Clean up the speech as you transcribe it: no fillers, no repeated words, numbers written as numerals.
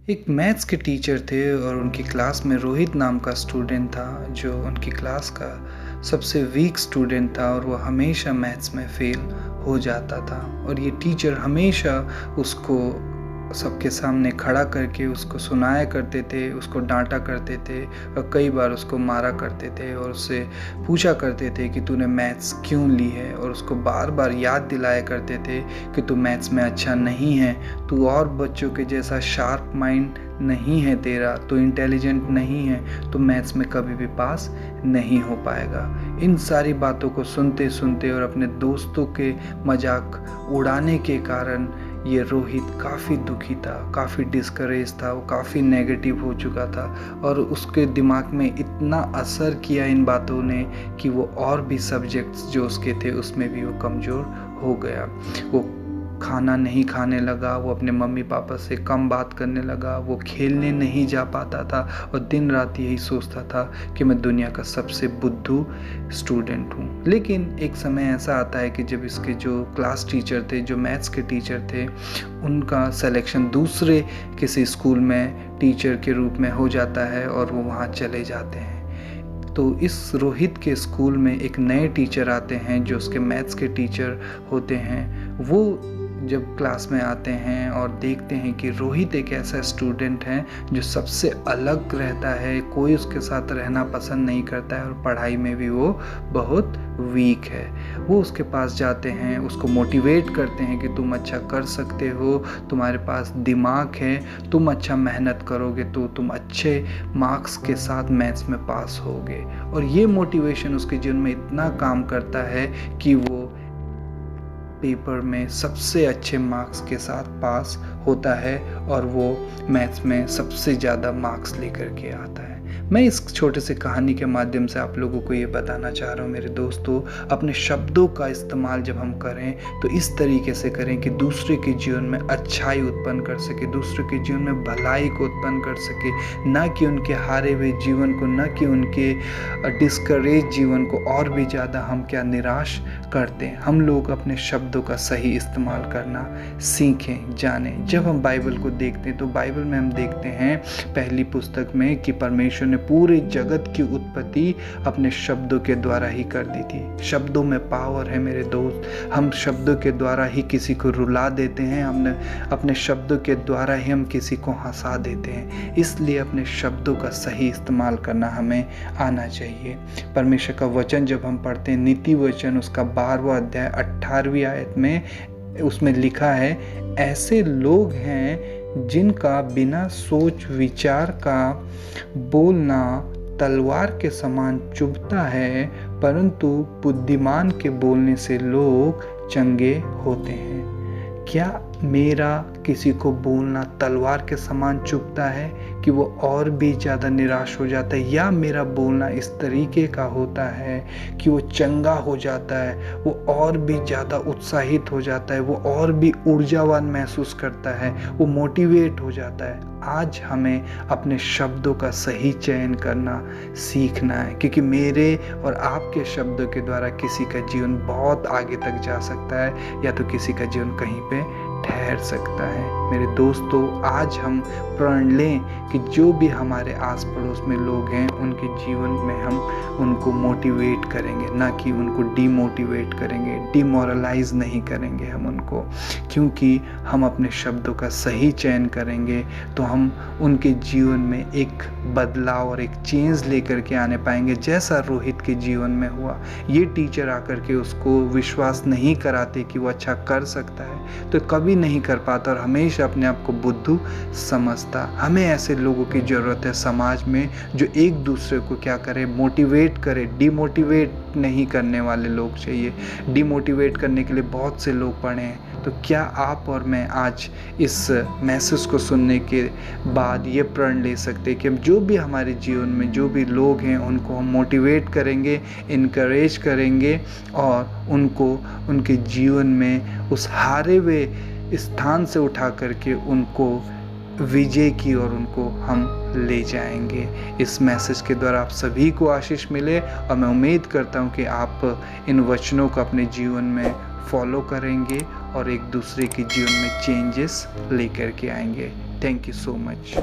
एक मैथ्स के टीचर थे और उनकी क्लास में रोहित नाम का स्टूडेंट था जो उनकी क्लास का सबसे वीक स्टूडेंट था और वो हमेशा मैथ्स में फेल हो जाता था। और ये टीचर हमेशा उसको सबके सामने खड़ा करके उसको सुनाया करते थे, उसको डांटा करते थे और कई बार उसको मारा करते थे और उससे पूछा करते थे कि तूने मैथ्स क्यों ली है, और उसको बार बार याद दिलाया करते थे कि तू मैथ्स में अच्छा नहीं है, तू और बच्चों के जैसा शार्प माइंड नहीं है तेरा, तो इंटेलिजेंट नहीं है, तो मैथ्स में कभी भी पास नहीं हो पाएगा। इन सारी बातों को सुनते सुनते और अपने दोस्तों के मजाक उड़ाने के कारण ये रोहित काफ़ी दुखी था, काफ़ी डिस्करेज था, वो काफ़ी नेगेटिव हो चुका था और उसके दिमाग में इतना असर किया इन बातों ने कि वो और भी सब्जेक्ट्स जो उसके थे उसमें भी वो कमज़ोर हो गया। वो खाना नहीं खाने लगा, वो अपने मम्मी पापा से कम बात करने लगा, वो खेलने नहीं जा पाता था और दिन रात यही सोचता था कि मैं दुनिया का सबसे बुद्धू स्टूडेंट हूँ। लेकिन एक समय ऐसा आता है कि जब इसके जो क्लास टीचर थे, जो मैथ्स के टीचर थे, उनका सिलेक्शन दूसरे किसी स्कूल में टीचर के रूप में हो जाता है और वो वहाँ चले जाते हैं। तो इस रोहित के स्कूल में एक नए टीचर आते हैं जो उसके मैथ्स के टीचर होते हैं। वो जब क्लास में आते हैं और देखते हैं कि रोहित एक ऐसा स्टूडेंट है जो सबसे अलग रहता है, कोई उसके साथ रहना पसंद नहीं करता है और पढ़ाई में भी वो बहुत वीक है, वो उसके पास जाते हैं, उसको मोटिवेट करते हैं कि तुम अच्छा कर सकते हो, तुम्हारे पास दिमाग है, तुम अच्छा मेहनत करोगे तो तुम अच्छे मार्क्स के साथ मैथ्स में पास होगे। और ये मोटिवेशन उसके जीवन में इतना काम करता है कि वो पेपर में सबसे अच्छे मार्क्स के साथ पास होता है और वो मैथ्स में सबसे ज़्यादा मार्क्स लेकर के आता है। मैं इस छोटे से कहानी के माध्यम से आप लोगों को ये बताना चाह रहा हूँ मेरे दोस्तों, अपने शब्दों का इस्तेमाल जब हम करें तो इस तरीके से करें कि दूसरे के जीवन में अच्छाई उत्पन्न कर सके, दूसरे के जीवन में भलाई को उत्पन्न कर सके, ना कि उनके हारे हुए जीवन को, ना कि उनके डिस्करेज जीवन को और भी ज़्यादा हम क्या निराश करते हैं। हम लोग अपने शब्दों का सही इस्तेमाल करना सीखें, जानें। जब हम बाइबल को देखते हैं तो बाइबल में हम देखते हैं पहली पुस्तक में कि परमेश्वर ने पूरे जगत की उत्पत्ति अपने शब्दों के द्वारा ही कर दी थी। शब्दों में पावर है मेरे दोस्त। हम शब्दों के द्वारा ही किसी को रुला देते हैं, हमने अपने शब्दों के द्वारा ही हम किसी को हंसा देते हैं। इसलिए अपने शब्दों का सही इस्तेमाल करना हमें आना चाहिए। परमेश्वर का वचन जब हम पढ़ते हैं, नीति वचन उसका 12वां अध्याय 18वीं आयत में उसमें लिखा है, ऐसे लोग हैं जिनका बिना सोच विचार का बोलना तलवार के समान चुभता है, परंतु बुद्धिमान के बोलने से लोग चंगे होते हैं। क्या मेरा किसी को बोलना तलवार के समान चुभता है कि वो और भी ज़्यादा निराश हो जाता है, या मेरा बोलना इस तरीके का होता है कि वो चंगा हो जाता है, वो और भी ज़्यादा उत्साहित हो जाता है, वो और भी ऊर्जावान महसूस करता है, वो मोटिवेट हो जाता है। आज हमें अपने शब्दों का सही चयन करना सीखना है, क्योंकि मेरे और आपके शब्दों के द्वारा किसी का जीवन बहुत आगे तक जा सकता है या तो किसी का जीवन कहीं पे ठहर सकता है। मेरे दोस्तों, आज हम प्रण लें कि जो भी हमारे आस पड़ोस में लोग हैं उनके जीवन में हम उनको मोटिवेट करेंगे, ना कि उनको डीमोटिवेट करेंगे, डिमोरलाइज नहीं करेंगे हम उनको। क्योंकि हम अपने शब्दों का सही चयन करेंगे तो हम उनके जीवन में एक बदलाव और एक चेंज लेकर के आने पाएंगे, जैसा रोहित के जीवन में हुआ। ये टीचर आकर के उसको विश्वास नहीं कराते कि वो अच्छा कर सकता है तो कभी नहीं कर पाता और हमेशा अपने आप को बुद्धू समझता। हमें ऐसे लोगों की ज़रूरत है समाज में जो एक दूसरे को क्या करे, मोटिवेट करे। डिमोटिवेट नहीं करने वाले लोग चाहिए। डिमोटिवेट करने के लिए बहुत से लोग पड़े हैं। तो क्या आप और मैं आज इस मैसेज को सुनने के बाद ये प्रण ले सकते हैं कि हम जो भी हमारे जीवन में जो भी लोग हैं उनको हम मोटिवेट करेंगे, इनकरेज करेंगे और उनको उनके जीवन में उस हारे हुए स्थान से उठा करके उनको विजय की ओर उनको हम ले जाएंगे। इस मैसेज के द्वारा आप सभी को आशीष मिले और मैं उम्मीद करता हूँ कि आप इन वचनों को अपने जीवन में फॉलो करेंगे और एक दूसरे के जीवन में चेंजेस लेकर के आएंगे। Thank you so much.